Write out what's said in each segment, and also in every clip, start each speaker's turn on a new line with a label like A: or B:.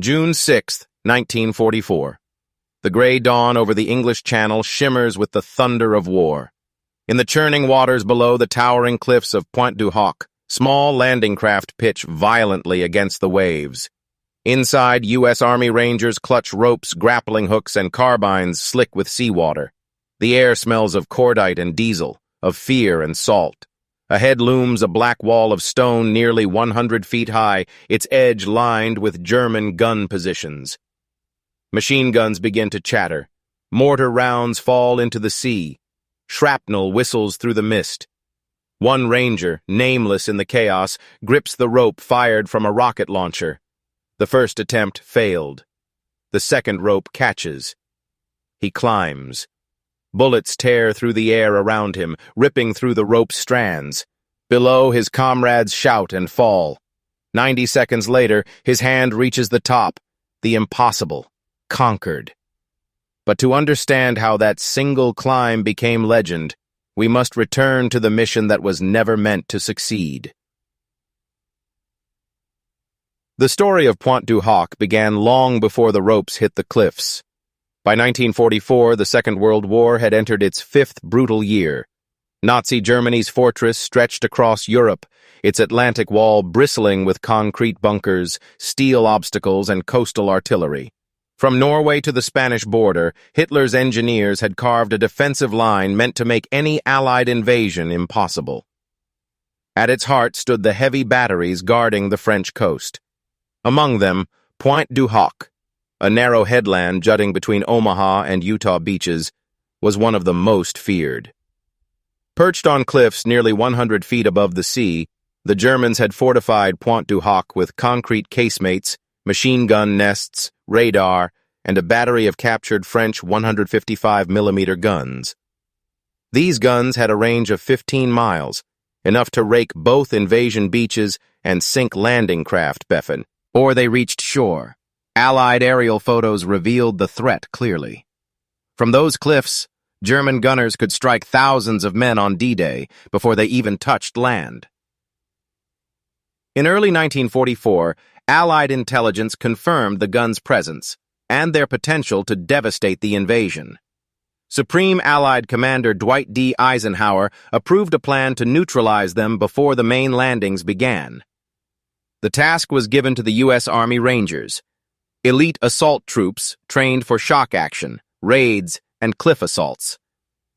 A: June 6, 1944. The gray dawn over the English Channel shimmers with the thunder of war. In the churning waters below the towering cliffs of Pointe du Hoc, small landing craft pitch violently against the waves. Inside, U.S. Army Rangers clutch ropes, grappling hooks, and carbines slick with seawater. The air smells of cordite and diesel, of fear and salt. Ahead looms a black wall of stone nearly 100 feet high, its edge lined with German gun positions. Machine guns begin to chatter. Mortar rounds fall into the sea. Shrapnel whistles through the mist. One Ranger, nameless in the chaos, grips the rope fired from a rocket launcher. The first attempt failed. The second rope catches. He climbs. Bullets tear through the air around him, ripping through the rope's strands. Below, his comrades shout and fall. 90 seconds later, his hand reaches the top. The impossible. Conquered. But to understand how that single climb became legend, we must return to the mission that was never meant to succeed. The story of Pointe du Hoc began long before the ropes hit the cliffs. By 1944, the Second World War had entered its fifth brutal year. Nazi Germany's fortress stretched across Europe, its Atlantic wall bristling with concrete bunkers, steel obstacles, and coastal artillery. From Norway to the Spanish border, Hitler's engineers had carved a defensive line meant to make any Allied invasion impossible. At its heart stood the heavy batteries guarding the French coast. Among them, Pointe du Hoc, a narrow headland jutting between Omaha and Utah beaches, was one of the most feared. Perched on cliffs nearly 100 feet above the sea, the Germans had fortified Pointe du Hoc with concrete casemates, machine gun nests, radar, and a battery of captured French 155mm guns. These guns had a range of 15 miles, enough to rake both invasion beaches and sink landing craft beffen, or they reached shore. Allied aerial photos revealed the threat clearly. From those cliffs, German gunners could strike thousands of men on D-Day before they even touched land. In early 1944, Allied intelligence confirmed the guns' presence and their potential to devastate the invasion. Supreme Allied Commander Dwight D. Eisenhower approved a plan to neutralize them before the main landings began. The task was given to the U.S. Army Rangers, elite assault troops trained for shock action, raids, and cliff assaults.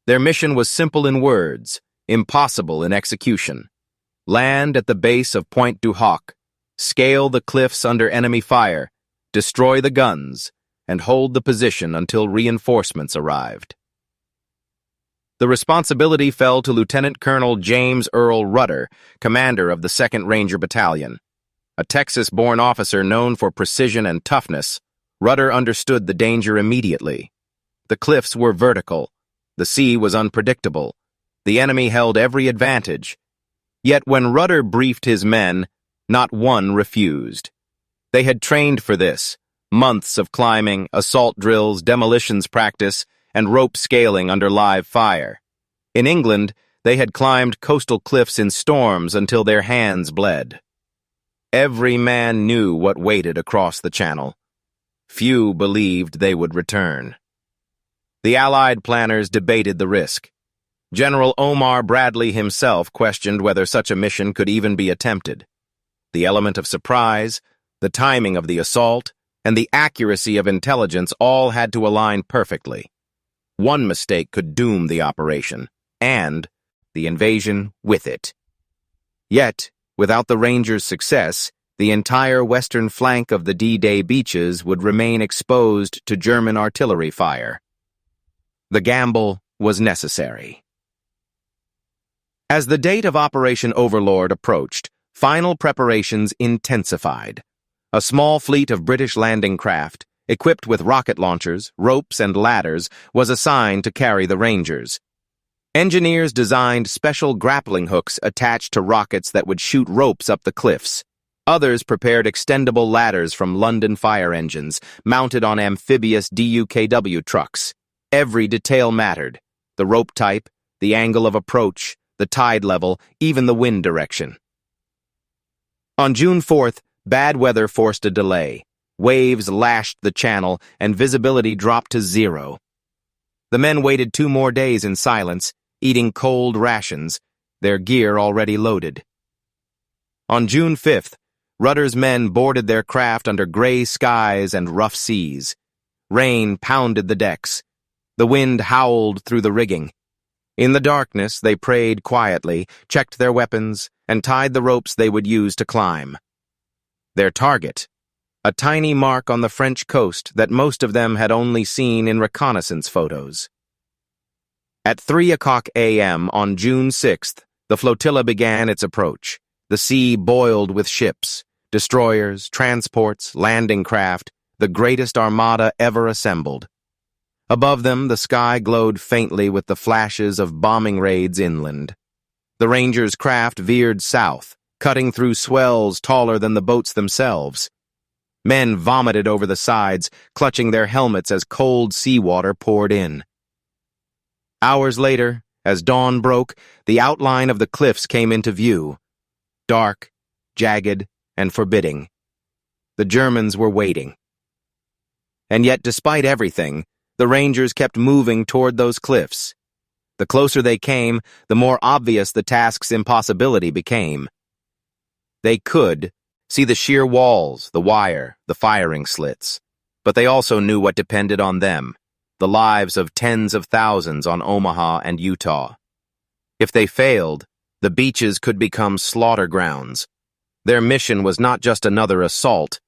A: Their mission was simple in words, impossible in execution. Land at the base of Pointe du Hoc, scale the cliffs under enemy fire, destroy the guns, and hold the position until reinforcements arrived. The responsibility fell to Lieutenant Colonel James Earl Rudder, commander of the 2nd Ranger Battalion. A Texas-born officer known for precision and toughness, Rudder understood the danger immediately. The cliffs were vertical. The sea was unpredictable. The enemy held every advantage. Yet when Rudder briefed his men, not one refused. They had trained for this, months of climbing, assault drills, demolitions practice, and rope scaling under live fire. In England, they had climbed coastal cliffs in storms until their hands bled. Every man knew what waited across the channel. Few believed they would return. The Allied planners debated the risk. General Omar Bradley himself questioned whether such a mission could even be attempted. The element of surprise, the timing of the assault, and the accuracy of intelligence all had to align perfectly. One mistake could doom the operation, and the invasion with it. Yet, without the Rangers' success, the entire western flank of the D-Day beaches would remain exposed to German artillery fire. The gamble was necessary. As the date of Operation Overlord approached, final preparations intensified. A small fleet of British landing craft, equipped with rocket launchers, ropes, and ladders, was assigned to carry the Rangers. Engineers designed special grappling hooks attached to rockets that would shoot ropes up the cliffs. Others prepared extendable ladders from London fire engines, mounted on amphibious DUKW trucks. Every detail mattered: the rope type, the angle of approach, the tide level, even the wind direction. On June 4th, bad weather forced a delay. Waves lashed the channel, and visibility dropped to 0. The men waited 2 more days in silence, eating cold rations, their gear already loaded. On June 5th, Rudder's men boarded their craft under gray skies and rough seas. Rain pounded the decks. The wind howled through the rigging. In the darkness, they prayed quietly, checked their weapons, and tied the ropes they would use to climb. Their target, a tiny mark on the French coast that most of them had only seen in reconnaissance photos. At 3:00 a.m. on June 6th, the flotilla began its approach. The sea boiled with ships, destroyers, transports, landing craft, the greatest armada ever assembled. Above them, the sky glowed faintly with the flashes of bombing raids inland. The Rangers' craft veered south, cutting through swells taller than the boats themselves. Men vomited over the sides, clutching their helmets as cold seawater poured in. Hours later, as dawn broke, the outline of the cliffs came into view. Dark, jagged, and forbidding. The Germans were waiting. And yet, despite everything, the Rangers kept moving toward those cliffs. The closer they came, the more obvious the task's impossibility became. They could see the sheer walls, the wire, the firing slits, but they also knew what depended on them, the lives of tens of thousands on Omaha and Utah. If they failed, the beaches could become slaughter grounds. Their mission was not just another assault,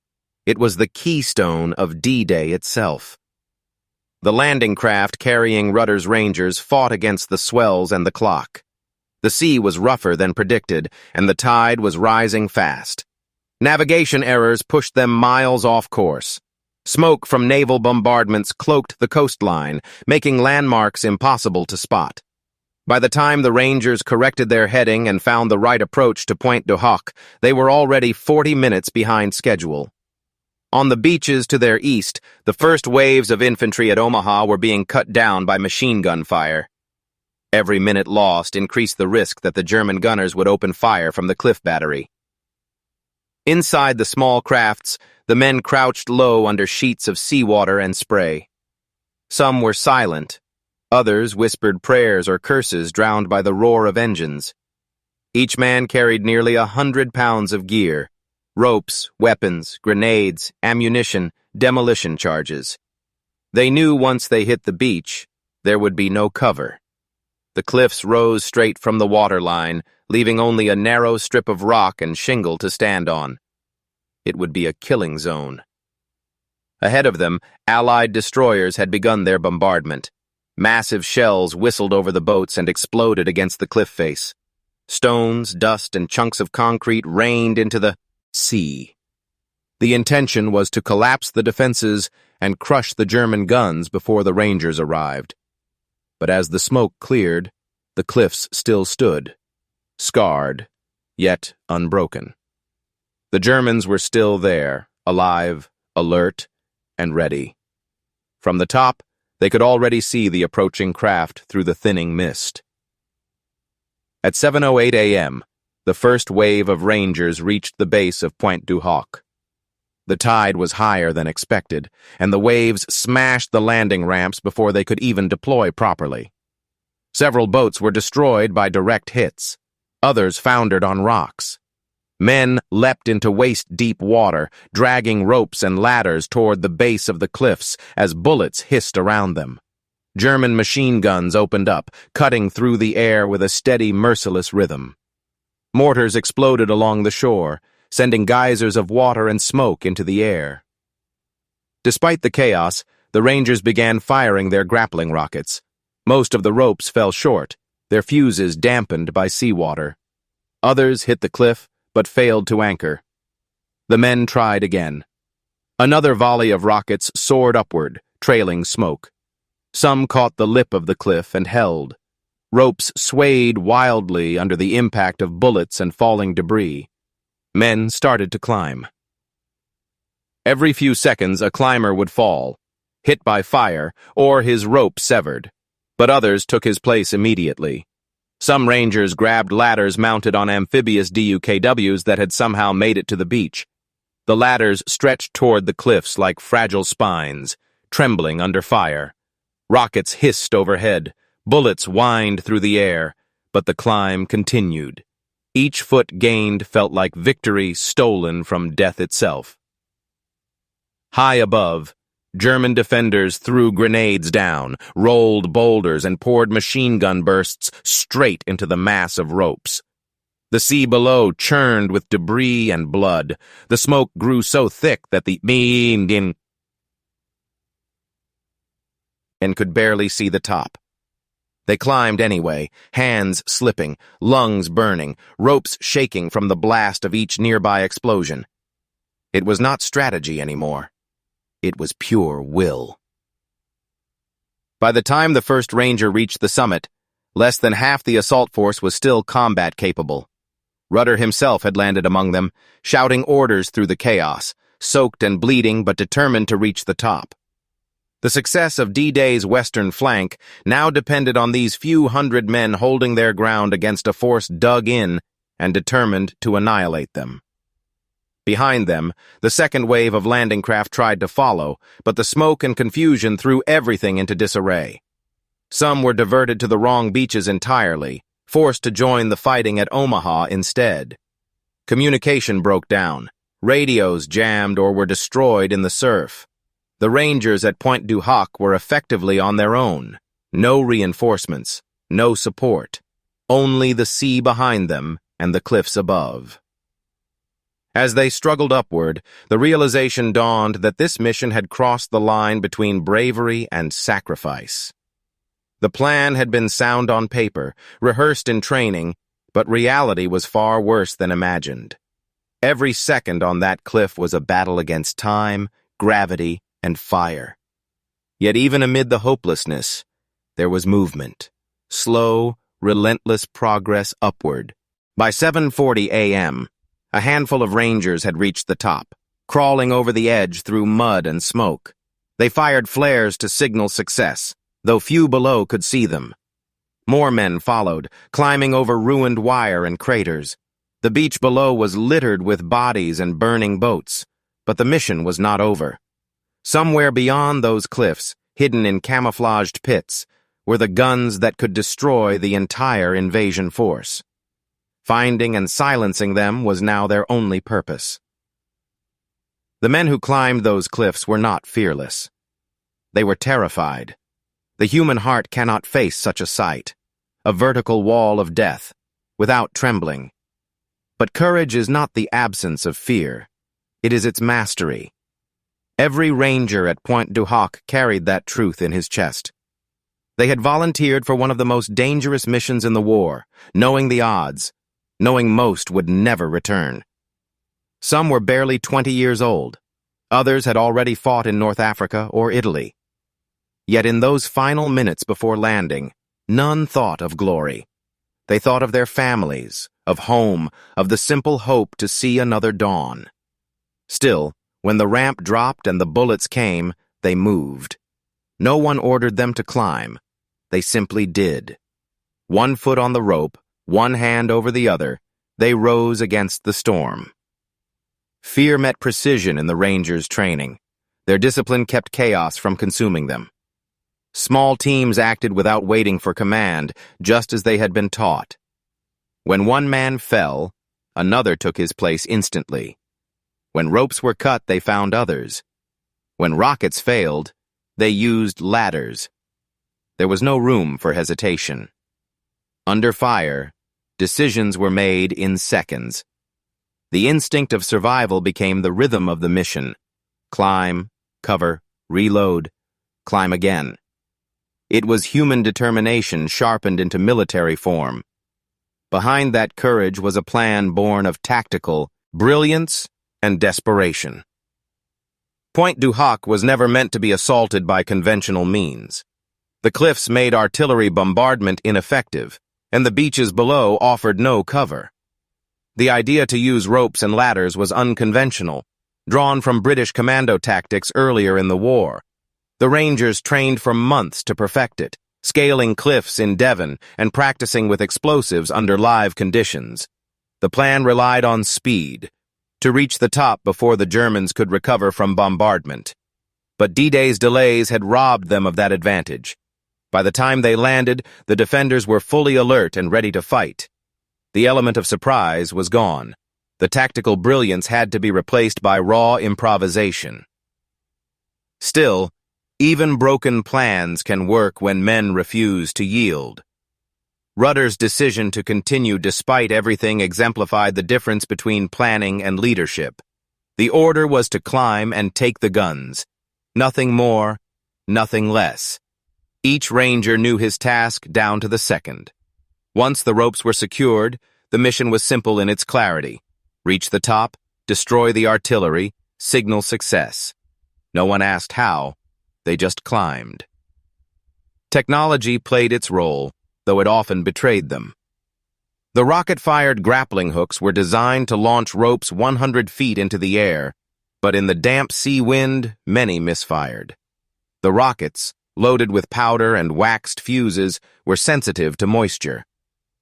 A: it was the keystone of D-Day itself. The landing craft carrying Rudder's Rangers fought against the swells and the clock. The sea was rougher than predicted, and the tide was rising fast. Navigation errors pushed them miles off course. Smoke from naval bombardments cloaked the coastline, making landmarks impossible to spot. By the time the Rangers corrected their heading and found the right approach to Pointe du Hoc, they were already 40 minutes behind schedule. On the beaches to their east, the first waves of infantry at Omaha were being cut down by machine gun fire. Every minute lost increased the risk that the German gunners would open fire from the cliff battery. Inside the small crafts, the men crouched low under sheets of seawater and spray. Some were silent. Others whispered prayers or curses drowned by the roar of engines. Each man carried nearly 100 pounds of gear: ropes, weapons, grenades, ammunition, demolition charges. They knew once they hit the beach, there would be no cover. The cliffs rose straight from the waterline, leaving only a narrow strip of rock and shingle to stand on. It would be a killing zone. Ahead of them, Allied destroyers had begun their bombardment. Massive shells whistled over the boats and exploded against the cliff face. Stones, dust, and chunks of concrete rained into the sea. The intention was to collapse the defenses and crush the German guns before the Rangers arrived. But as the smoke cleared, the cliffs still stood, scarred, yet unbroken. The Germans were still there, alive, alert, and ready. From the top, they could already see the approaching craft through the thinning mist. At 7:08 a.m., the first wave of Rangers reached the base of Pointe du Hoc. The tide was higher than expected, and the waves smashed the landing ramps before they could even deploy properly. Several boats were destroyed by direct hits. Others foundered on rocks. Men leapt into waist-deep water, dragging ropes and ladders toward the base of the cliffs as bullets hissed around them. German machine guns opened up, cutting through the air with a steady, merciless rhythm. Mortars exploded along the shore, sending geysers of water and smoke into the air. Despite the chaos, the Rangers began firing their grappling rockets. Most of the ropes fell short, their fuses dampened by seawater. Others hit the cliff, but failed to anchor. The men tried again. Another volley of rockets soared upward, trailing smoke. Some caught the lip of the cliff and held. Ropes swayed wildly under the impact of bullets and falling debris. Men started to climb. Every few seconds, a climber would fall, hit by fire, or his rope severed, but others took his place immediately. Some Rangers grabbed ladders mounted on amphibious DUKWs that had somehow made it to the beach. The ladders stretched toward the cliffs like fragile spines, trembling under fire. Rockets hissed overhead, bullets whined through the air, but the climb continued. Each foot gained felt like victory stolen from death itself. High above, German defenders threw grenades down, rolled boulders, and poured machine gun bursts straight into the mass of ropes. The sea below churned with debris and blood. The smoke grew so thick that the and could barely see the top. They climbed anyway, hands slipping, lungs burning, ropes shaking from the blast of each nearby explosion. It was not strategy anymore. It was pure will. By the time the first Ranger reached the summit, less than half the assault force was still combat-capable. Rudder himself had landed among them, shouting orders through the chaos, soaked and bleeding but determined to reach the top. The success of D-Day's western flank now depended on these few hundred men holding their ground against a force dug in and determined to annihilate them. Behind them, the second wave of landing craft tried to follow, but the smoke and confusion threw everything into disarray. Some were diverted to the wrong beaches entirely, forced to join the fighting at Omaha instead. Communication broke down. Radios jammed or were destroyed in the surf. The Rangers at Pointe du Hoc were effectively on their own. No reinforcements, no support. Only the sea behind them and the cliffs above. As they struggled upward, the realization dawned that this mission had crossed the line between bravery and sacrifice. The plan had been sound on paper, rehearsed in training, but reality was far worse than imagined. Every second on that cliff was a battle against time, gravity, and fire. Yet even amid the hopelessness, there was movement. Slow, relentless progress upward. By 7:40 a.m., a handful of Rangers had reached the top, crawling over the edge through mud and smoke. They fired flares to signal success, though few below could see them. More men followed, climbing over ruined wire and craters. The beach below was littered with bodies and burning boats, but the mission was not over. Somewhere beyond those cliffs, hidden in camouflaged pits, were the guns that could destroy the entire invasion force. Finding and silencing them was now their only purpose. The men who climbed those cliffs were not fearless. They were terrified. The human heart cannot face such a sight, a vertical wall of death, without trembling. But courage is not the absence of fear. It is its mastery. Every Ranger at Pointe du Hoc carried that truth in his chest. They had volunteered for one of the most dangerous missions in the war, knowing the odds, knowing most would never return. Some were barely 20 years old. Others had already fought in North Africa or Italy. Yet in those final minutes before landing, none thought of glory. They thought of their families, of home, of the simple hope to see another dawn. Still, when the ramp dropped and the bullets came, they moved. No one ordered them to climb. They simply did. One foot on the rope, one hand over the other, they rose against the storm. Fear met precision in the Rangers' training. Their discipline kept chaos from consuming them. Small teams acted without waiting for command, just as they had been taught. When one man fell, another took his place instantly. When ropes were cut, they found others. When rockets failed, they used ladders. There was no room for hesitation. Under fire, decisions were made in seconds. The instinct of survival became the rhythm of the mission. Climb, cover, reload, climb again. It was human determination sharpened into military form. Behind that courage was a plan born of tactical brilliance and desperation. Pointe du Hoc was never meant to be assaulted by conventional means. The cliffs made artillery bombardment ineffective, and the beaches below offered no cover. The idea to use ropes and ladders was unconventional, drawn from British commando tactics earlier in the war. The Rangers trained for months to perfect it, scaling cliffs in Devon and practicing with explosives under live conditions. The plan relied on speed. to reach the top before the Germans could recover from bombardment. But D-Day's delays had robbed them of that advantage. By the time they landed, the defenders were fully alert and ready to fight. The element of surprise was gone. The tactical brilliance had to be replaced by raw improvisation. Still, even broken plans can work when men refuse to yield. Rudder's decision to continue despite everything exemplified the difference between planning and leadership. The order was to climb and take the guns. Nothing more, nothing less. Each ranger knew his task down to the second. Once the ropes were secured, the mission was simple in its clarity. Reach the top, destroy the artillery, signal success. No one asked how, they just climbed. Technology played its role, though it often betrayed them. The rocket-fired grappling hooks were designed to launch ropes 100 feet into the air, but in the damp sea wind, many misfired. The rockets, loaded with powder and waxed fuses, were sensitive to moisture.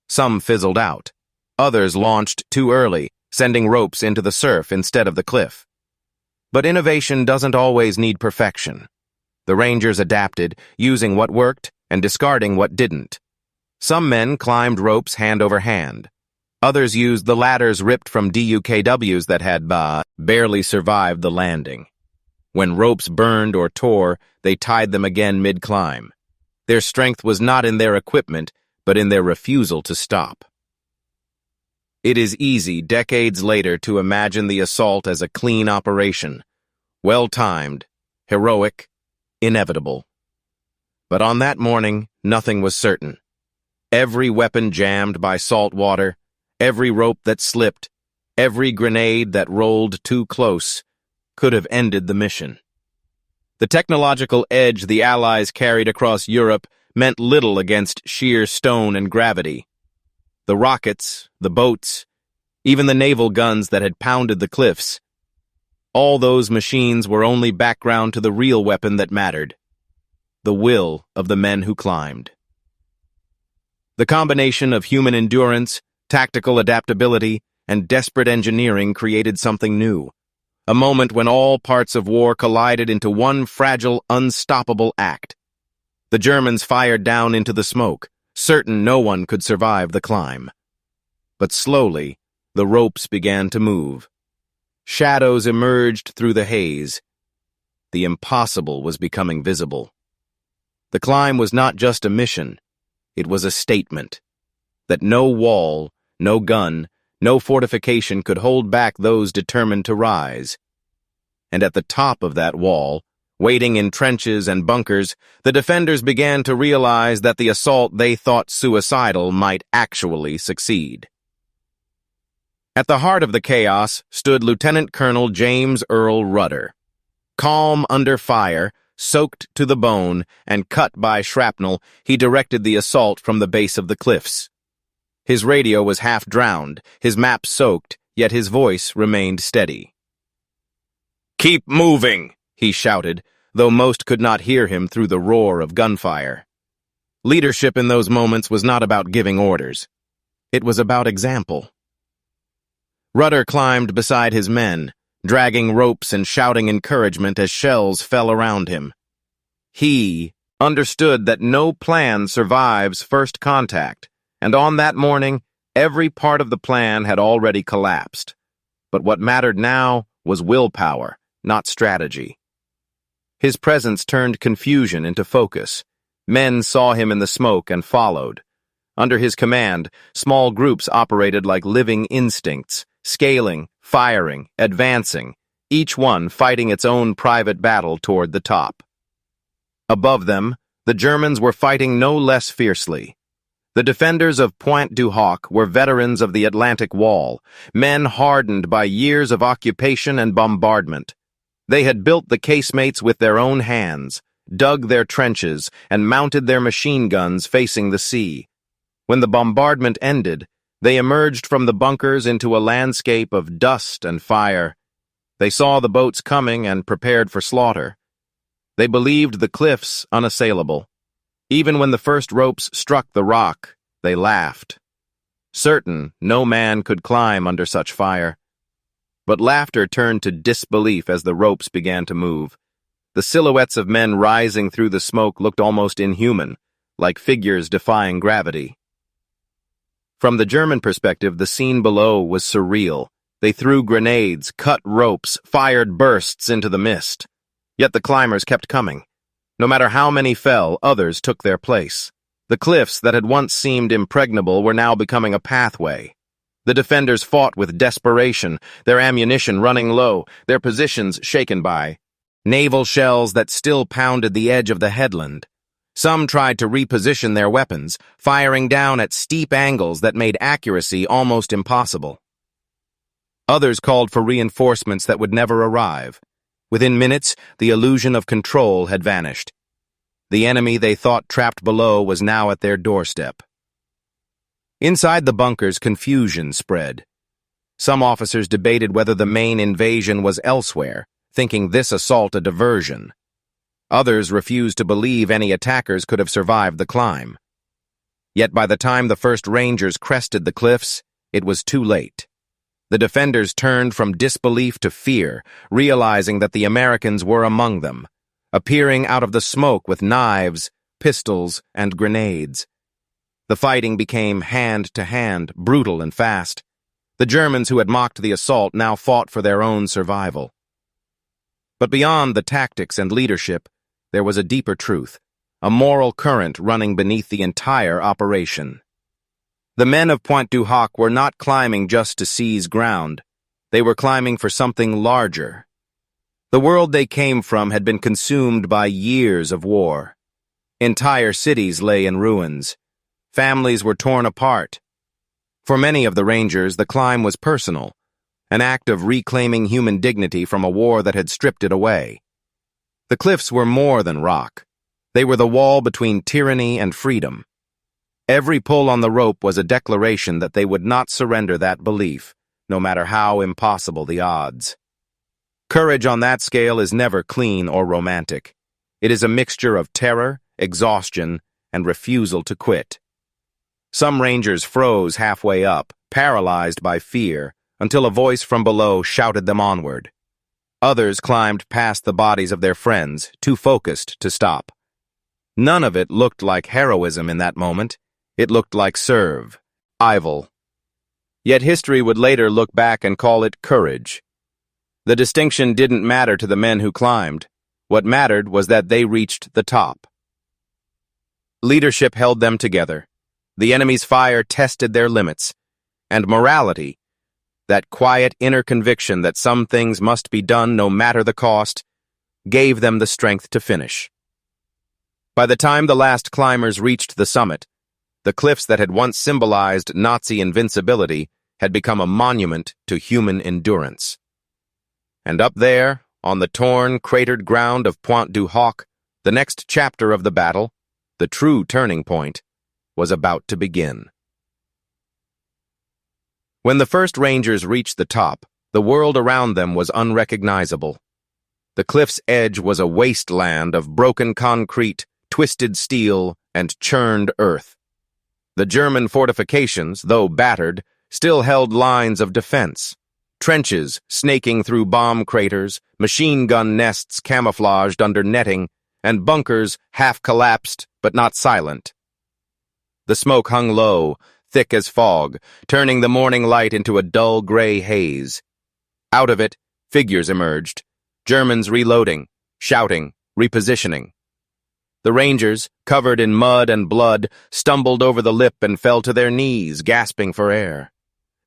A: Some fizzled out. Others launched too early, sending ropes into the surf instead of the cliff. But innovation doesn't always need perfection. The Rangers adapted, using what worked and discarding what didn't. Some men climbed ropes hand over hand. Others used the ladders ripped from DUKWs that had barely survived the landing. When ropes burned or tore, they tied them again mid-climb. Their strength was not in their equipment, but in their refusal to stop. It is easy, decades later, to imagine the assault as a clean operation, well-timed, heroic, inevitable. But on that morning, nothing was certain. Every weapon jammed by salt water, every rope that slipped, every grenade that rolled too close, could have ended the mission. The technological edge the Allies carried across Europe meant little against sheer stone and gravity. The rockets, the boats, even the naval guns that had pounded the cliffs, all those machines were only background to the real weapon that mattered: the will of the men who climbed. The combination of human endurance, tactical adaptability, and desperate engineering created something new. A moment when all parts of war collided into one fragile, unstoppable act. The Germans fired down into the smoke, certain no one could survive the climb. But slowly, the ropes began to move. Shadows emerged through the haze. The impossible was becoming visible. The climb was not just a mission, it was a statement that no wall, no gun, no fortification could hold back those determined to rise. And at the top of that wall, waiting in trenches and bunkers, the defenders began to realize that the assault they thought suicidal might actually succeed. At the heart of the chaos stood Lieutenant Colonel James Earl Rudder. Calm under fire, soaked to the bone, and cut by shrapnel, he directed the assault from the base of the cliffs. His radio was half drowned, his map soaked, yet his voice remained steady. "Keep moving!" he shouted, though most could not hear him through the roar of gunfire. Leadership in those moments was not about giving orders. It was about example. Rudder climbed beside his men, dragging ropes and shouting encouragement as shells fell around him. He understood that no plan survives first contact, and on that morning, every part of the plan had already collapsed. But what mattered now was willpower, not strategy. His presence turned confusion into focus. Men saw him in the smoke and followed. Under his command, small groups operated like living instincts, scaling, firing, advancing, each one fighting its own private battle toward the top. Above them, the Germans were fighting no less fiercely. The defenders of Pointe du Hoc were veterans of the Atlantic Wall, men hardened by years of occupation and bombardment. They had built the casemates with their own hands, dug their trenches, and mounted their machine guns facing the sea. When the bombardment ended, they emerged from the bunkers into a landscape of dust and fire. They saw the boats coming and prepared for slaughter. They believed the cliffs unassailable. Even when the first ropes struck the rock, they laughed. Certain no man could climb under such fire. But laughter turned to disbelief as the ropes began to move. The silhouettes of men rising through the smoke looked almost inhuman, like figures defying gravity. From the German perspective, the scene below was surreal. They threw grenades, cut ropes, fired bursts into the mist. Yet the climbers kept coming. No matter how many fell, others took their place. The cliffs that had once seemed impregnable were now becoming a pathway. The defenders fought with desperation, their ammunition running low, their positions shaken by naval shells that still pounded the edge of the headland. Some tried to reposition their weapons, firing down at steep angles that made accuracy almost impossible. Others called for reinforcements that would never arrive. Within minutes, the illusion of control had vanished. The enemy they thought trapped below was now at their doorstep. Inside the bunkers, confusion spread. Some officers debated whether the main invasion was elsewhere, thinking this assault a diversion. Others refused to believe any attackers could have survived the climb. Yet by the time the first Rangers crested the cliffs, it was too late. The defenders turned from disbelief to fear, realizing that the Americans were among them, appearing out of the smoke with knives, pistols, and grenades. The fighting became hand-to-hand, brutal and fast. The Germans who had mocked the assault now fought for their own survival. But beyond the tactics and leadership, there was a deeper truth, a moral current running beneath the entire operation. The men of Pointe du Hoc were not climbing just to seize ground. They were climbing for something larger. The world they came from had been consumed by years of war. Entire cities lay in ruins. Families were torn apart. For many of the Rangers, the climb was personal, an act of reclaiming human dignity from a war that had stripped it away. The cliffs were more than rock. They were the wall between tyranny and freedom. Every pull on the rope was a declaration that they would not surrender that belief, no matter how impossible the odds. Courage on that scale is never clean or romantic. It is a mixture of terror, exhaustion, and refusal to quit. Some Rangers froze halfway up, paralyzed by fear, until a voice from below shouted them onward. Others climbed past the bodies of their friends, too focused to stop. None of it looked like heroism in that moment. It looked like survival. Yet history would later look back and call it courage. The distinction didn't matter to the men who climbed. What mattered was that they reached the top. Leadership held them together. The enemy's fire tested their limits. And morality, that quiet inner conviction that some things must be done no matter the cost, gave them the strength to finish. By the time the last climbers reached the summit, the cliffs that had once symbolized Nazi invincibility had become a monument to human endurance. And up there, on the torn, cratered ground of Pointe du Hoc, the next chapter of the battle, the true turning point, was about to begin. When the first Rangers reached the top, the world around them was unrecognizable. The cliff's edge was a wasteland of broken concrete, twisted steel, and churned earth. The German fortifications, though battered, still held lines of defense. Trenches snaking through bomb craters, machine gun nests camouflaged under netting, and bunkers half-collapsed but not silent. The smoke hung low, thick as fog, turning the morning light into a dull gray haze. Out of it, figures emerged, Germans reloading, shouting, repositioning. The Rangers, covered in mud and blood, stumbled over the lip and fell to their knees, gasping for air.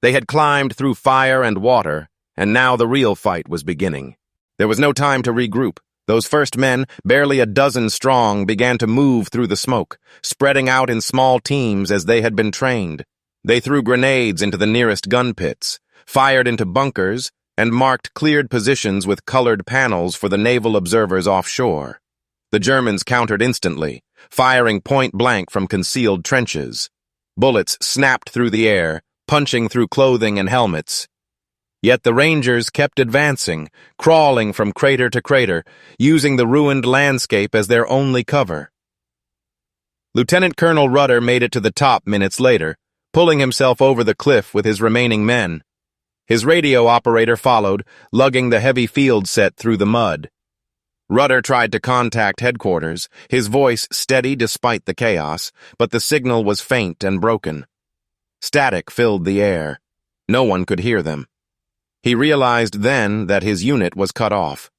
A: They had climbed through fire and water, and now the real fight was beginning. There was no time to regroup. Those first men, barely a dozen strong, began to move through the smoke, spreading out in small teams as they had been trained. They threw grenades into the nearest gun pits, fired into bunkers, and marked cleared positions with colored panels for the naval observers offshore. The Germans countered instantly, firing point-blank from concealed trenches. Bullets snapped through the air, punching through clothing and helmets. Yet the Rangers kept advancing, crawling from crater to crater, using the ruined landscape as their only cover. Lieutenant Colonel Rudder made it to the top minutes later, pulling himself over the cliff with his remaining men. His radio operator followed, lugging the heavy field set through the mud. Rudder tried to contact headquarters, his voice steady despite the chaos, but the signal was faint and broken. Static filled the air. No one could hear them. He realized then that his unit was cut off.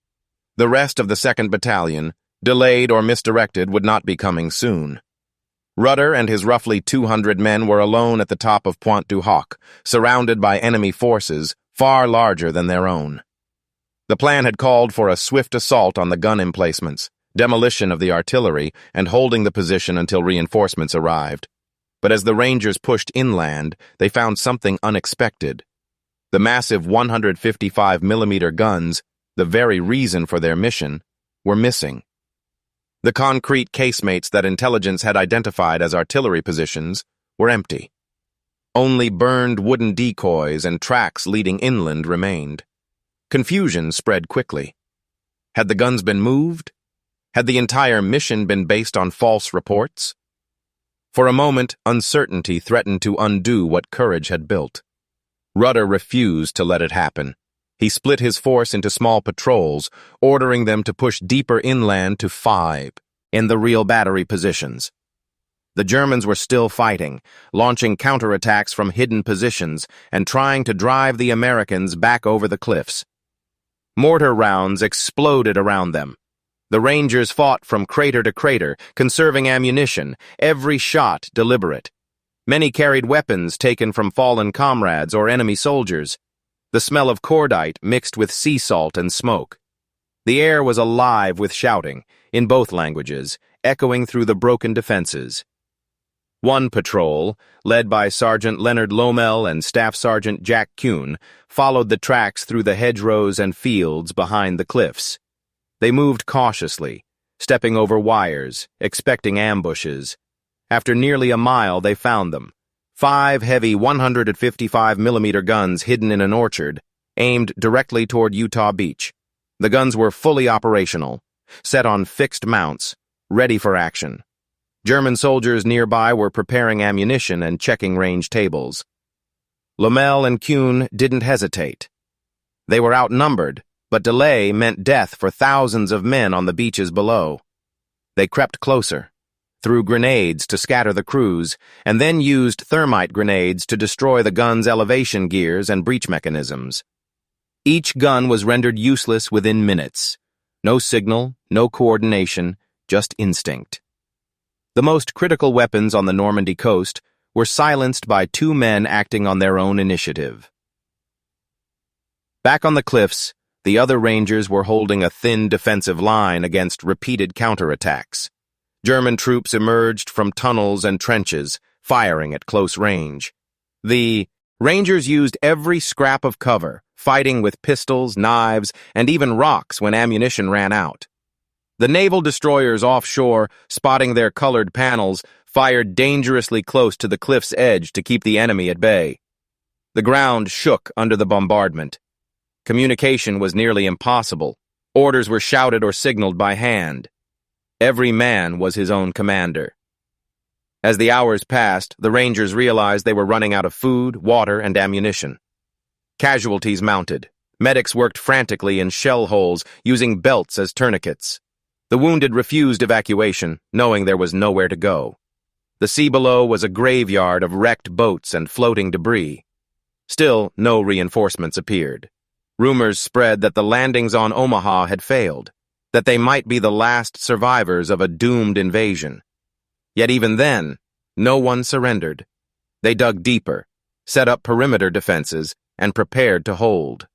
A: The rest of the 2nd Battalion, delayed or misdirected, would not be coming soon. Rudder and his roughly 200 men were alone at the top of Pointe du Hoc, surrounded by enemy forces far larger than their own. The plan had called for a swift assault on the gun emplacements, demolition of the artillery, and holding the position until reinforcements arrived. But as the Rangers pushed inland, they found something unexpected. The massive 155mm guns, the very reason for their mission, were missing. The concrete casemates that intelligence had identified as artillery positions were empty. Only burned wooden decoys and tracks leading inland remained. Confusion spread quickly. Had the guns been moved? Had the entire mission been based on false reports? For a moment, uncertainty threatened to undo what courage had built. Rudder refused to let it happen. He split his force into small patrols, ordering them to push deeper inland to 5 in the real battery positions. The Germans were still fighting, launching counterattacks from hidden positions and trying to drive the Americans back over the cliffs. Mortar rounds exploded around them. The Rangers fought from crater to crater, conserving ammunition, every shot deliberate. Many carried weapons taken from fallen comrades or enemy soldiers. The smell of cordite mixed with sea salt and smoke. The air was alive with shouting, in both languages, echoing through the broken defenses. One patrol, led by Sergeant Leonard Lomel and Staff Sergeant Jack Kuhn, followed the tracks through the hedgerows and fields behind the cliffs. They moved cautiously, stepping over wires, expecting ambushes. After nearly a mile, they found them. 5 heavy 155mm guns hidden in an orchard, aimed directly toward Utah Beach. The guns were fully operational, set on fixed mounts, ready for action. German soldiers nearby were preparing ammunition and checking range tables. Lomel and Kuhn didn't hesitate. They were outnumbered, but delay meant death for thousands of men on the beaches below. They crept closer, threw grenades to scatter the crews, and then used thermite grenades to destroy the gun's elevation gears and breech mechanisms. Each gun was rendered useless within minutes. No signal, no coordination, just instinct. The most critical weapons on the Normandy coast were silenced by 2 men acting on their own initiative. Back on the cliffs, the other Rangers were holding a thin defensive line against repeated counterattacks. German troops emerged from tunnels and trenches, firing at close range. The Rangers used every scrap of cover, fighting with pistols, knives, and even rocks when ammunition ran out. The naval destroyers offshore, spotting their colored panels, fired dangerously close to the cliff's edge to keep the enemy at bay. The ground shook under the bombardment. Communication was nearly impossible. Orders were shouted or signaled by hand. Every man was his own commander. As the hours passed, the Rangers realized they were running out of food, water, and ammunition. Casualties mounted. Medics worked frantically in shell holes, using belts as tourniquets. The wounded refused evacuation, knowing there was nowhere to go. The sea below was a graveyard of wrecked boats and floating debris. Still, no reinforcements appeared. Rumors spread that the landings on Omaha had failed, that they might be the last survivors of a doomed invasion. Yet even then, no one surrendered. They dug deeper, set up perimeter defenses, and prepared to hold.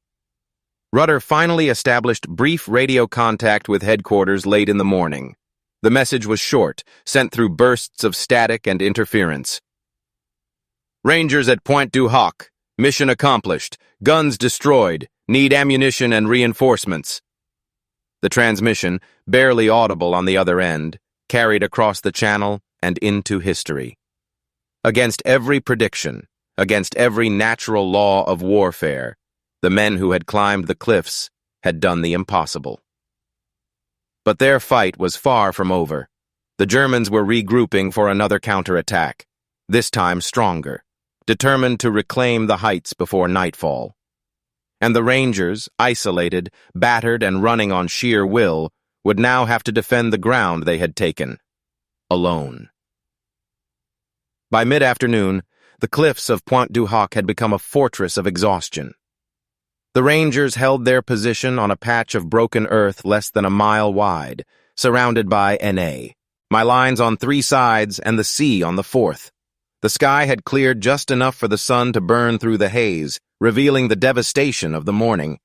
A: Rudder finally established brief radio contact with headquarters late in the morning. The message was short, sent through bursts of static and interference. Rangers at Pointe du Hoc. Mission accomplished. Guns destroyed. Need ammunition and reinforcements. The transmission, barely audible on the other end, carried across the channel and into history. Against every prediction, against every natural law of warfare, the men who had climbed the cliffs had done the impossible. But their fight was far from over. The Germans were regrouping for another counterattack, this time stronger, determined to reclaim the heights before nightfall. And the Rangers, isolated, battered, and running on sheer will, would now have to defend the ground they had taken. Alone. By mid-afternoon, the cliffs of Pointe du Hoc had become a fortress of exhaustion. The Rangers held their position on a patch of broken earth less than a mile wide, surrounded by NA. My lines on 3 sides and the sea on the 4th. The sky had cleared just enough for the sun to burn through the haze, revealing the devastation of the morning.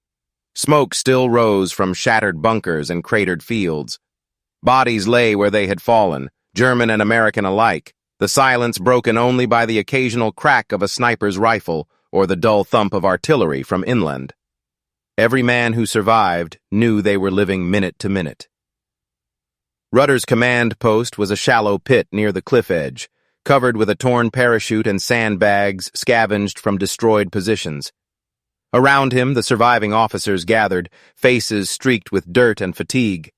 A: Smoke still rose from shattered bunkers and cratered fields. Bodies lay where they had fallen, German and American alike, the silence broken only by the occasional crack of a sniper's rifle or the dull thump of artillery from inland. Every man who survived knew they were living minute to minute. Rudder's command post was a shallow pit near the cliff edge, covered with a torn parachute and sandbags scavenged from destroyed positions. Around him, the surviving officers gathered, faces streaked with dirt and fatigue.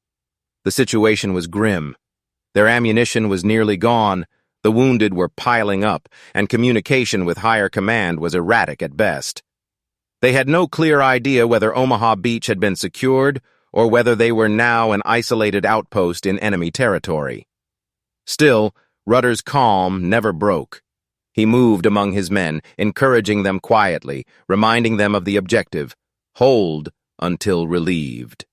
A: The situation was grim. Their ammunition was nearly gone, the wounded were piling up, and communication with higher command was erratic at best. They had no clear idea whether Omaha Beach had been secured or whether they were now an isolated outpost in enemy territory. Still, Rudder's calm never broke. He moved among his men, encouraging them quietly, reminding them of the objective: hold until relieved.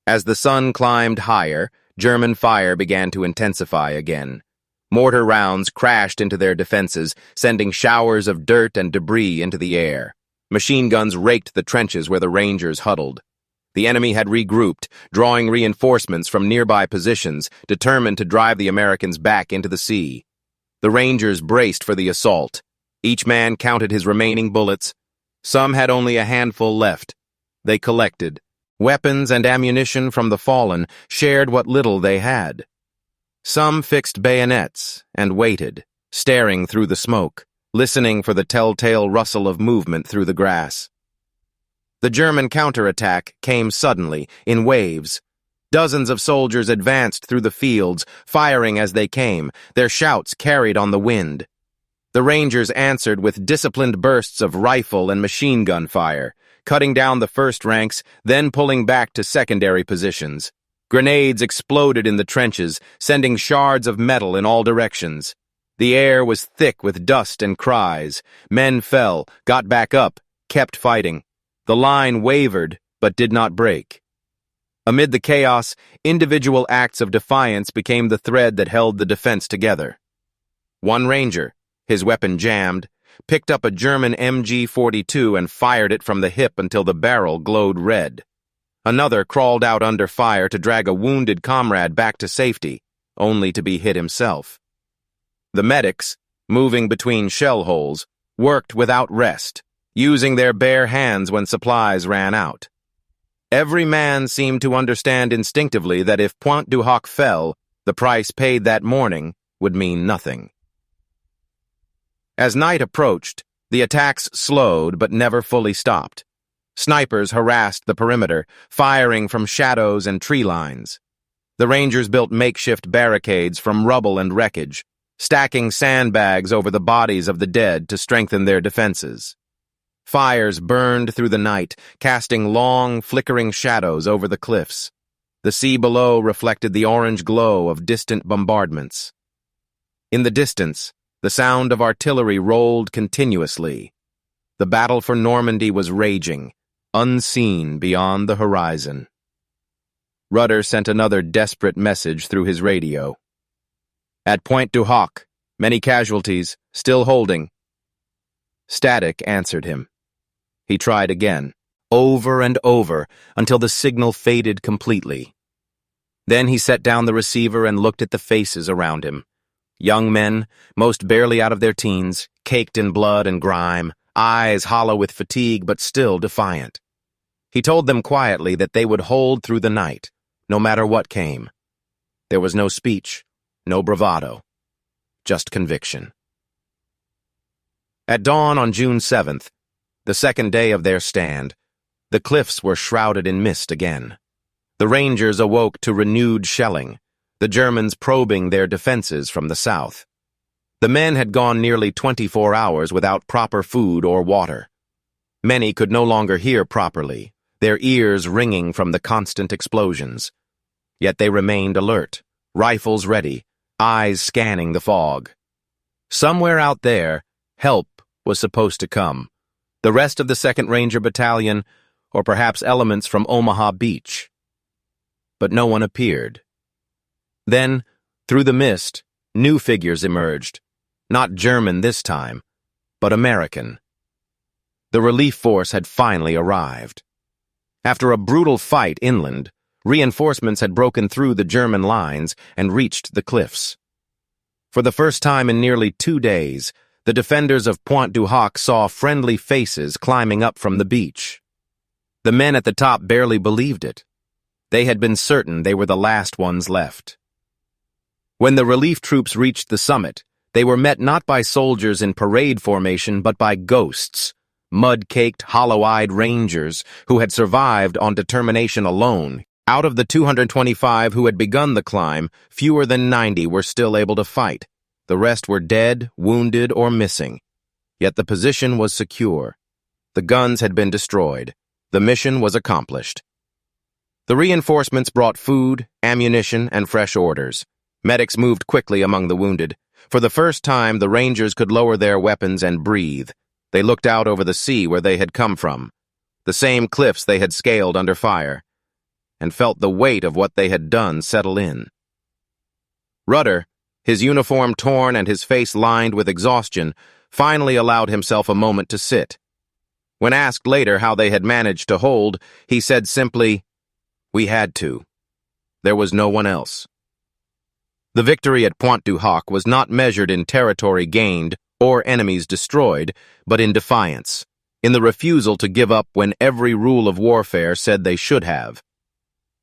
A: As the sun climbed higher, German fire began to intensify again. Mortar rounds crashed into their defenses, sending showers of dirt and debris into the air. Machine guns raked the trenches where the Rangers huddled. The enemy had regrouped, drawing reinforcements from nearby positions, determined to drive the Americans back into the sea. The Rangers braced for the assault. Each man counted his remaining bullets. Some had only a handful left. They collected. Weapons and ammunition from the fallen shared what little they had. Some fixed bayonets and waited, staring through the smoke, listening for the telltale rustle of movement through the grass. The German counterattack came suddenly, in waves. Dozens of soldiers advanced through the fields, firing as they came, their shouts carried on the wind. The Rangers answered with disciplined bursts of rifle and machine gun fire, cutting down the first ranks, then pulling back to secondary positions. Grenades exploded in the trenches, sending shards of metal in all directions. The air was thick with dust and cries. Men fell, got back up, kept fighting. The line wavered, but did not break. Amid the chaos, individual acts of defiance became the thread that held the defense together. One Ranger, his weapon jammed, picked up a German MG-42 and fired it from the hip until the barrel glowed red. Another crawled out under fire to drag a wounded comrade back to safety, only to be hit himself. The medics, moving between shell holes, worked without rest, using their bare hands when supplies ran out. Every man seemed to understand instinctively that if Pointe du Hoc fell, the price paid that morning would mean nothing. As night approached, the attacks slowed but never fully stopped. Snipers harassed the perimeter, firing from shadows and tree lines. The Rangers built makeshift barricades from rubble and wreckage, stacking sandbags over the bodies of the dead to strengthen their defenses. Fires burned through the night, casting long, flickering shadows over the cliffs. The sea below reflected the orange glow of distant bombardments. In the distance, the sound of artillery rolled continuously. The battle for Normandy was raging, unseen beyond the horizon. Rudder sent another desperate message through his radio. At Pointe du Hoc, many casualties, still holding. Static answered him. He tried again, over and over, until the signal faded completely. Then he set down the receiver and looked at the faces around him. Young men, most barely out of their teens, caked in blood and grime, eyes hollow with fatigue but still defiant. He told them quietly that they would hold through the night, no matter what came. There was no speech, no bravado, just conviction. At dawn on June 7th, the second day of their stand, the cliffs were shrouded in mist again. The Rangers awoke to renewed shelling, the Germans probing their defenses from the south. The men had gone nearly 24 hours without proper food or water. Many could no longer hear properly, their ears ringing from the constant explosions. Yet they remained alert, rifles ready, eyes scanning the fog. Somewhere out there, help was supposed to come. The rest of the 2nd Ranger Battalion, or perhaps elements from Omaha Beach. But no one appeared. Then, through the mist, new figures emerged. Not German this time, but American. The relief force had finally arrived. After a brutal fight inland, reinforcements had broken through the German lines and reached the cliffs. For the first time in nearly 2 days, the defenders of Pointe du Hoc saw friendly faces climbing up from the beach. The men at the top barely believed it. They had been certain they were the last ones left. When the relief troops reached the summit, they were met not by soldiers in parade formation but by ghosts, mud-caked, hollow-eyed rangers who had survived on determination alone. Out of the 225 who had begun the climb, fewer than 90 were still able to fight. The rest were dead, wounded, or missing. Yet the position was secure. The guns had been destroyed. The mission was accomplished. The reinforcements brought food, ammunition, and fresh orders. Medics moved quickly among the wounded. For the first time, the Rangers could lower their weapons and breathe. They looked out over the sea where they had come from, the same cliffs they had scaled under fire, and felt the weight of what they had done settle in. Rudder, his uniform torn and his face lined with exhaustion, finally allowed himself a moment to sit. When asked later how they had managed to hold, he said simply, "We had to. There was no one else." The victory at Pointe du Hoc was not measured in territory gained or enemies destroyed, but in defiance, in the refusal to give up when every rule of warfare said they should have.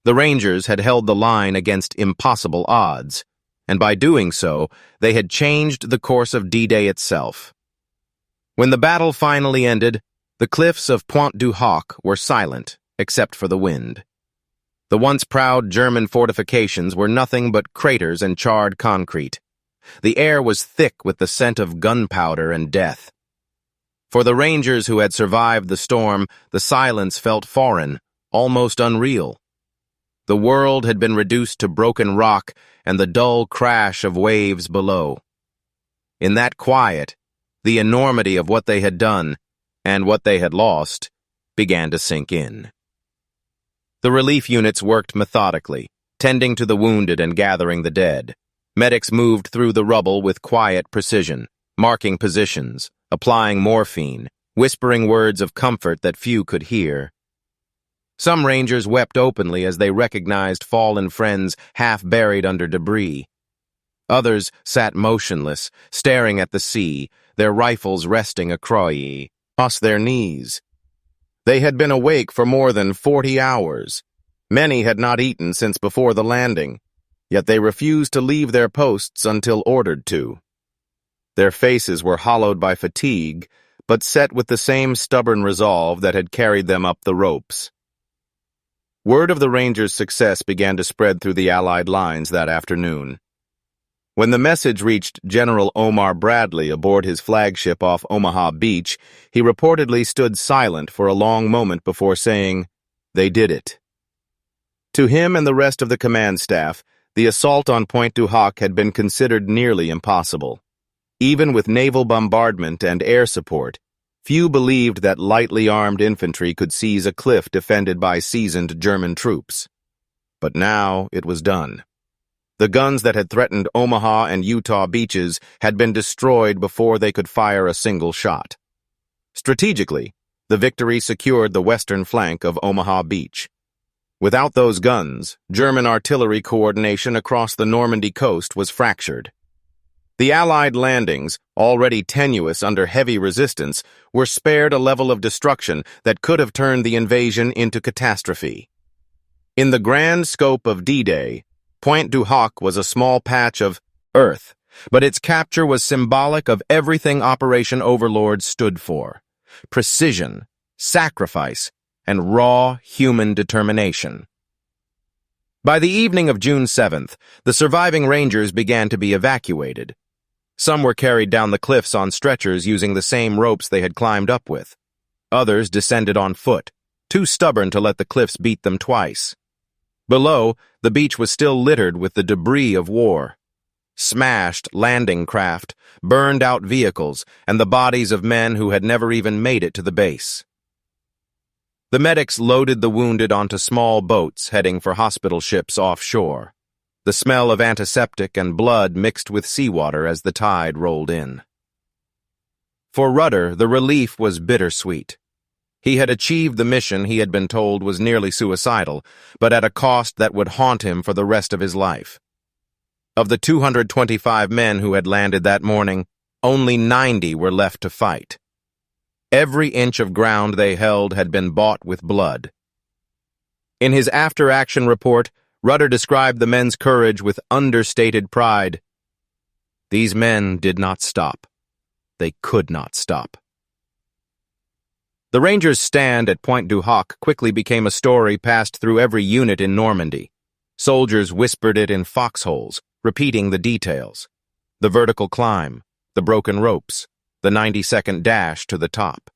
A: The Rangers had held the line against impossible odds, and by doing so, they had changed the course of D-Day itself. When the battle finally ended, the cliffs of Pointe du Hoc were silent, except for the wind. The once proud German fortifications were nothing but craters and charred concrete. The air was thick with the scent of gunpowder and death. For the Rangers who had survived the storm, the silence felt foreign, almost unreal. The world had been reduced to broken rock and the dull crash of waves below. In that quiet, the enormity of what they had done, and what they had lost, began to sink in. The relief units worked methodically, tending to the wounded and gathering the dead. Medics moved through the rubble with quiet precision, marking positions, applying morphine, whispering words of comfort that few could hear. Some Rangers wept openly as they recognized fallen friends half buried under debris. Others sat motionless, staring at the sea, their rifles resting across their knees. They had been awake for more than 40 hours. Many had not eaten since before the landing, yet they refused to leave their posts until ordered to. Their faces were hollowed by fatigue, but set with the same stubborn resolve that had carried them up the ropes. Word of the Rangers' success began to spread through the Allied lines that afternoon. When the message reached General Omar Bradley aboard his flagship off Omaha Beach, he reportedly stood silent for a long moment before saying, "They did it." To him and the rest of the command staff, the assault on Pointe du Hoc had been considered nearly impossible. Even with naval bombardment and air support, few believed that lightly armed infantry could seize a cliff defended by seasoned German troops. But now it was done. The guns that had threatened Omaha and Utah beaches had been destroyed before they could fire a single shot. Strategically, the victory secured the western flank of Omaha Beach. Without those guns, German artillery coordination across the Normandy coast was fractured. The Allied landings, already tenuous under heavy resistance, were spared a level of destruction that could have turned the invasion into catastrophe. In the grand scope of D-Day, Pointe du Hoc was a small patch of earth, but its capture was symbolic of everything Operation Overlord stood for: precision, sacrifice, and raw human determination. By the evening of June 7th, the surviving Rangers began to be evacuated. Some were carried down the cliffs on stretchers using the same ropes they had climbed up with. Others descended on foot, too stubborn to let the cliffs beat them twice. Below, the beach was still littered with the debris of war. Smashed landing craft, burned-out vehicles, and the bodies of men who had never even made it to the base. The medics loaded the wounded onto small boats heading for hospital ships offshore. The smell of antiseptic and blood mixed with seawater as the tide rolled in. For Rudder, the relief was bittersweet. He had achieved the mission he had been told was nearly suicidal, but at a cost that would haunt him for the rest of his life. Of the 225 men who had landed that morning, only 90 were left to fight. Every inch of ground they held had been bought with blood. In his after-action report, Rudder described the men's courage with understated pride. These men did not stop. They could not stop. The Rangers' stand at Pointe du Hoc quickly became a story passed through every unit in Normandy. Soldiers whispered it in foxholes, repeating the details. The vertical climb, the broken ropes, the 90-second dash to the top.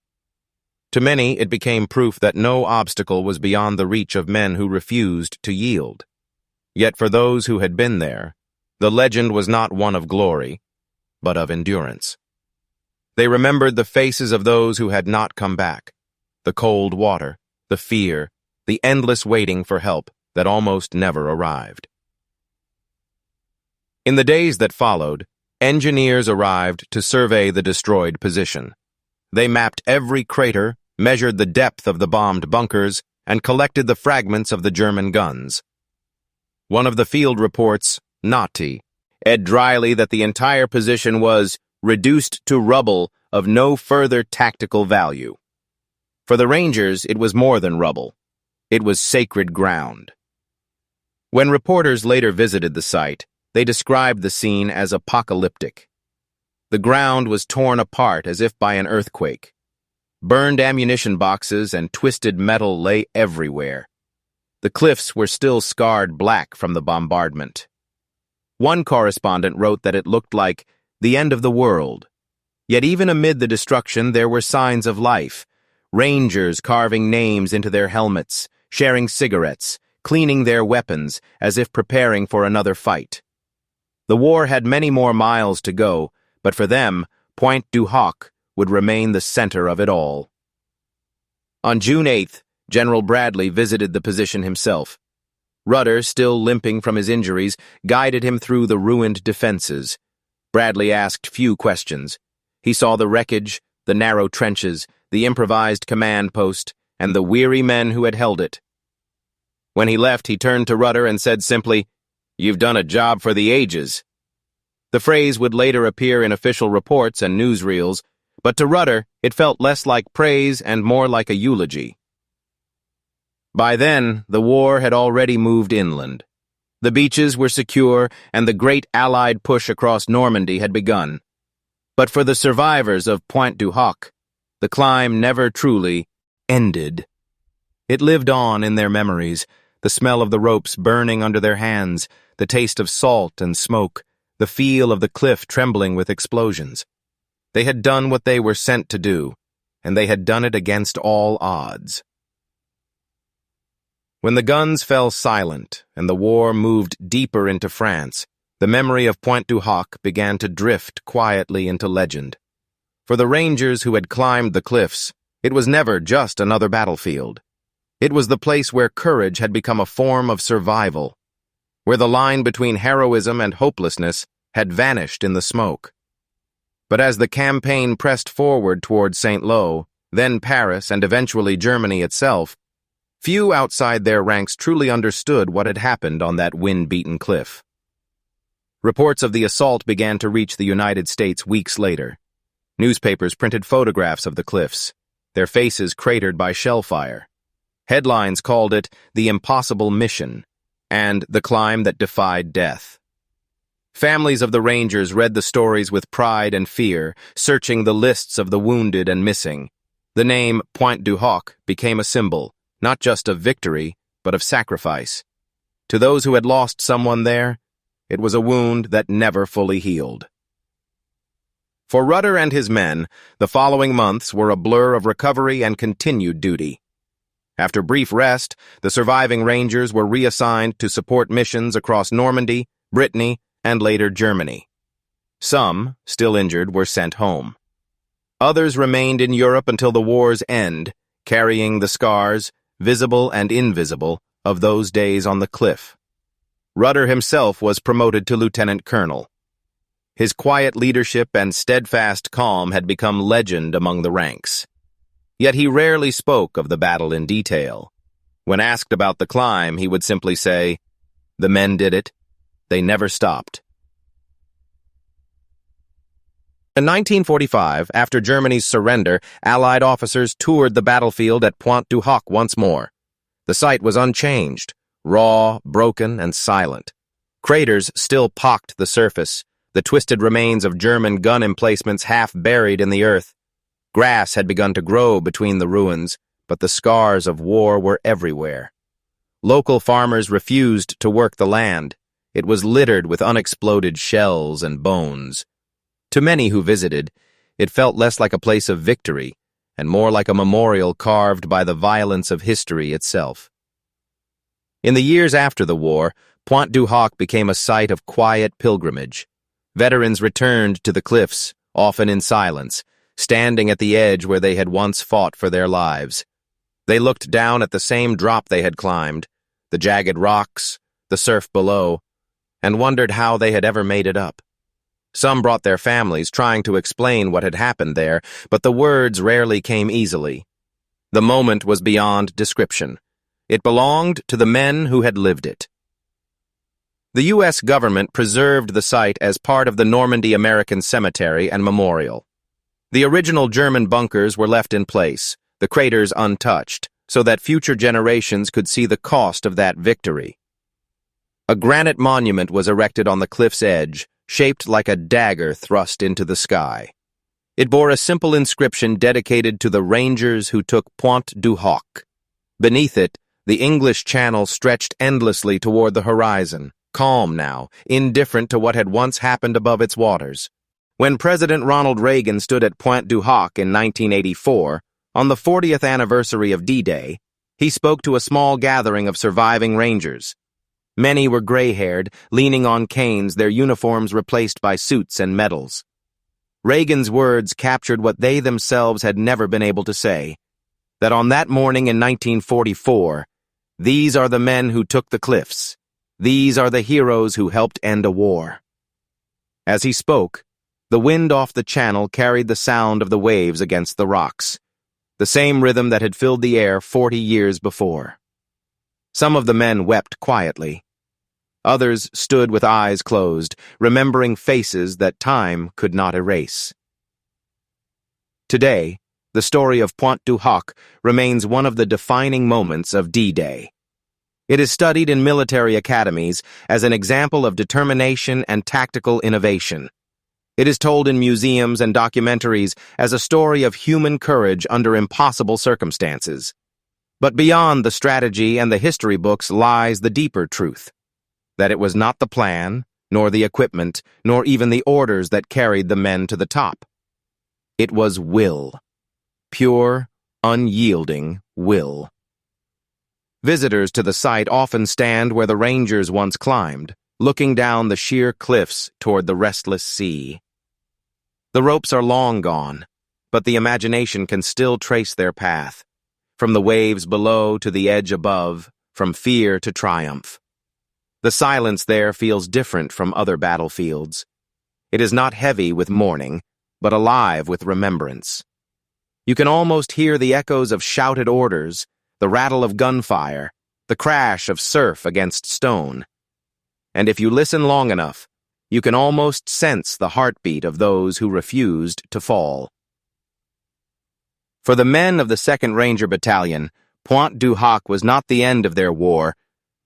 A: To many, it became proof that no obstacle was beyond the reach of men who refused to yield. Yet for those who had been there, the legend was not one of glory, but of endurance. They remembered the faces of those who had not come back, the cold water, the fear, the endless waiting for help that almost never arrived. In the days that followed, engineers arrived to survey the destroyed position. They mapped every crater, measured the depth of the bombed bunkers, and collected the fragments of the German guns. One of the field reports, Naughty, said dryly that the entire position was reduced to rubble of no further tactical value. For the Rangers, it was more than rubble. It was sacred ground. When reporters later visited the site, they described the scene as apocalyptic. The ground was torn apart as if by an earthquake. Burned ammunition boxes and twisted metal lay everywhere. The cliffs were still scarred black from the bombardment. One correspondent wrote that it looked like the end of the world. Yet even amid the destruction, there were signs of life. Rangers carving names into their helmets, sharing cigarettes, cleaning their weapons as if preparing for another fight. The war had many more miles to go, but for them, Pointe du Hoc would remain the center of it all. On June 8th, General Bradley visited the position himself. Rudder, still limping from his injuries, guided him through the ruined defenses. Bradley asked few questions. He saw the wreckage, the narrow trenches, the improvised command post, and the weary men who had held it. When he left, he turned to Rudder and said simply, "You've done a job for the ages." The phrase would later appear in official reports and newsreels, but to Rudder, it felt less like praise and more like a eulogy. By then, the war had already moved inland. The beaches were secure, and the great Allied push across Normandy had begun. But for the survivors of Pointe du Hoc, the climb never truly ended. It lived on in their memories, the smell of the ropes burning under their hands, the taste of salt and smoke, the feel of the cliff trembling with explosions. They had done what they were sent to do, and they had done it against all odds. When the guns fell silent and the war moved deeper into France, the memory of Pointe du Hoc began to drift quietly into legend. For the Rangers who had climbed the cliffs, it was never just another battlefield. It was the place where courage had become a form of survival, where the line between heroism and hopelessness had vanished in the smoke. But as the campaign pressed forward toward St. Lo, then Paris, and eventually Germany itself, few outside their ranks truly understood what had happened on that wind-beaten cliff. Reports of the assault began to reach the United States weeks later. Newspapers printed photographs of the cliffs, their faces cratered by shell fire. Headlines called it the impossible mission and the climb that defied death. Families of the Rangers read the stories with pride and fear, searching the lists of the wounded and missing. The name Pointe du Hoc became a symbol, not just of victory, but of sacrifice. To those who had lost someone there, it was a wound that never fully healed. For Rudder and his men, the following months were a blur of recovery and continued duty. After brief rest, the surviving Rangers were reassigned to support missions across Normandy, Brittany, and later Germany. Some, still injured, were sent home. Others remained in Europe until the war's end, carrying the scars, visible and invisible, of those days on the cliff. Rudder himself was promoted to lieutenant colonel. His quiet leadership and steadfast calm had become legend among the ranks. Yet he rarely spoke of the battle in detail. When asked about the climb, he would simply say, "The men did it. They never stopped." In 1945, after Germany's surrender, Allied officers toured the battlefield at Pointe du Hoc once more. The site was unchanged, raw, broken, and silent. Craters still pocked the surface, the twisted remains of German gun emplacements half buried in the earth. Grass had begun to grow between the ruins, but the scars of war were everywhere. Local farmers refused to work the land. It was littered with unexploded shells and bones. To many who visited, it felt less like a place of victory and more like a memorial carved by the violence of history itself. In the years after the war, Pointe du Hoc became a site of quiet pilgrimage. Veterans returned to the cliffs, often in silence, standing at the edge where they had once fought for their lives. They looked down at the same drop they had climbed, the jagged rocks, the surf below, and wondered how they had ever made it up. Some brought their families, trying to explain what had happened there, but the words rarely came easily. The moment was beyond description. It belonged to the men who had lived it. The U.S. government preserved the site as part of the Normandy American Cemetery and Memorial. The original German bunkers were left in place, the craters untouched, so that future generations could see the cost of that victory. A granite monument was erected on the cliff's edge, shaped like a dagger thrust into the sky. It bore a simple inscription dedicated to the Rangers who took Pointe du Hoc. Beneath it, the English Channel stretched endlessly toward the horizon, calm now, indifferent to what had once happened above its waters. When President Ronald Reagan stood at Pointe du Hoc in 1984, on the 40th anniversary of D-Day, he spoke to a small gathering of surviving Rangers. Many were gray-haired, leaning on canes, their uniforms replaced by suits and medals. Reagan's words captured what they themselves had never been able to say, that on that morning in 1944, these are the men who took the cliffs. These are the heroes who helped end a war. As he spoke, the wind off the channel carried the sound of the waves against the rocks, the same rhythm that had filled the air 40 years before. Some of the men wept quietly. Others stood with eyes closed, remembering faces that time could not erase. Today, the story of Pointe du Hoc remains one of the defining moments of D-Day. It is studied in military academies as an example of determination and tactical innovation. It is told in museums and documentaries as a story of human courage under impossible circumstances. But beyond the strategy and the history books lies the deeper truth, that it was not the plan, nor the equipment, nor even the orders that carried the men to the top. It was will. Pure, unyielding will. Visitors to the site often stand where the Rangers once climbed, looking down the sheer cliffs toward the restless sea. The ropes are long gone, but the imagination can still trace their path, from the waves below to the edge above, from fear to triumph. The silence there feels different from other battlefields. It is not heavy with mourning, but alive with remembrance. You can almost hear the echoes of shouted orders, the rattle of gunfire, the crash of surf against stone. And if you listen long enough, you can almost sense the heartbeat of those who refused to fall. For the men of the 2nd Ranger Battalion, Pointe du Hoc was not the end of their war,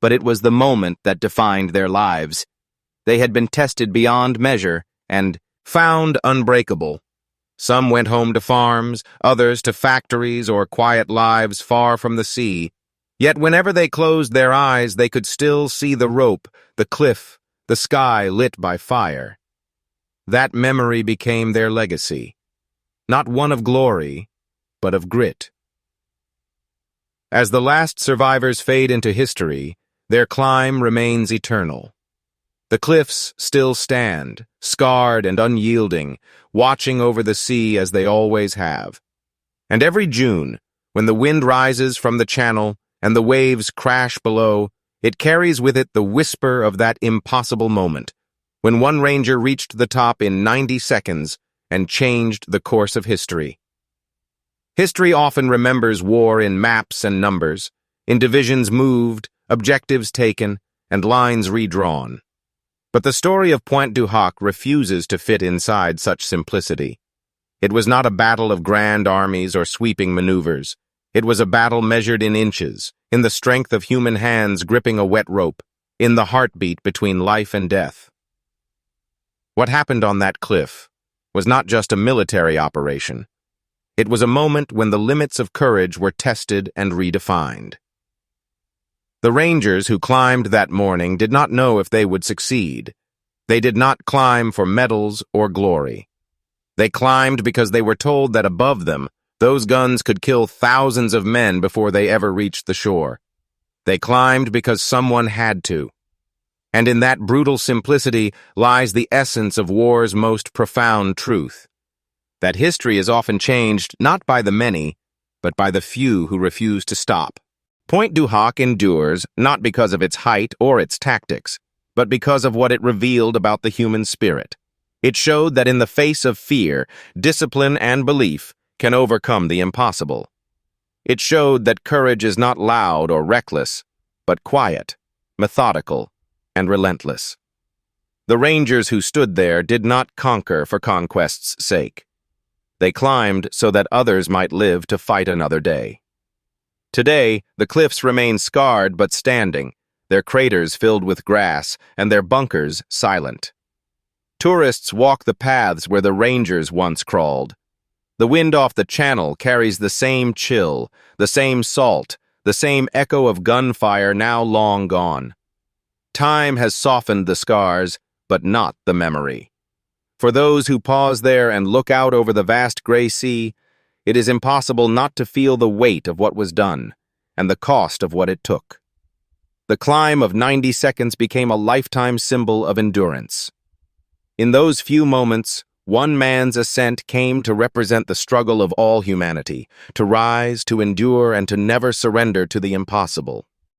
A: but it was the moment that defined their lives. They had been tested beyond measure and found unbreakable. Some went home to farms, others to factories or quiet lives far from the sea. Yet whenever they closed their eyes, they could still see the rope, the cliff, the sky lit by fire. That memory became their legacy, not one of glory, but of grit. As the last survivors fade into history, their climb remains eternal. The cliffs still stand, scarred and unyielding, watching over the sea as they always have. And every June, when the wind rises from the channel and the waves crash below, it carries with it the whisper of that impossible moment, when one ranger reached the top in 90 seconds and changed the course of history. History often remembers war in maps and numbers, in divisions moved, objectives taken, and lines redrawn. But the story of Pointe du Hoc refuses to fit inside such simplicity. It was not a battle of grand armies or sweeping maneuvers. It was a battle measured in inches, in the strength of human hands gripping a wet rope, in the heartbeat between life and death. What happened on that cliff was not just a military operation. It was a moment when the limits of courage were tested and redefined. The Rangers who climbed that morning did not know if they would succeed. They did not climb for medals or glory. They climbed because they were told that above them, those guns could kill thousands of men before they ever reached the shore. They climbed because someone had to. And in that brutal simplicity lies the essence of war's most profound truth. That history is often changed not by the many, but by the few who refuse to stop. Pointe du Hoc endures not because of its height or its tactics, but because of what it revealed about the human spirit. It showed that in the face of fear, discipline and belief can overcome the impossible. It showed that courage is not loud or reckless, but quiet, methodical, and relentless. The Rangers who stood there did not conquer for conquest's sake. They climbed so that others might live to fight another day. Today, the cliffs remain scarred but standing, their craters filled with grass and their bunkers silent. Tourists walk the paths where the Rangers once crawled. The wind off the channel carries the same chill, the same salt, the same echo of gunfire now long gone. Time has softened the scars, but not the memory. For those who pause there and look out over the vast gray sea, it is impossible not to feel the weight of what was done and the cost of what it took. The climb of 90 seconds became a lifetime symbol of endurance. In those few moments, one man's ascent came to represent the struggle of all humanity, to rise, to endure, and to never surrender to the impossible.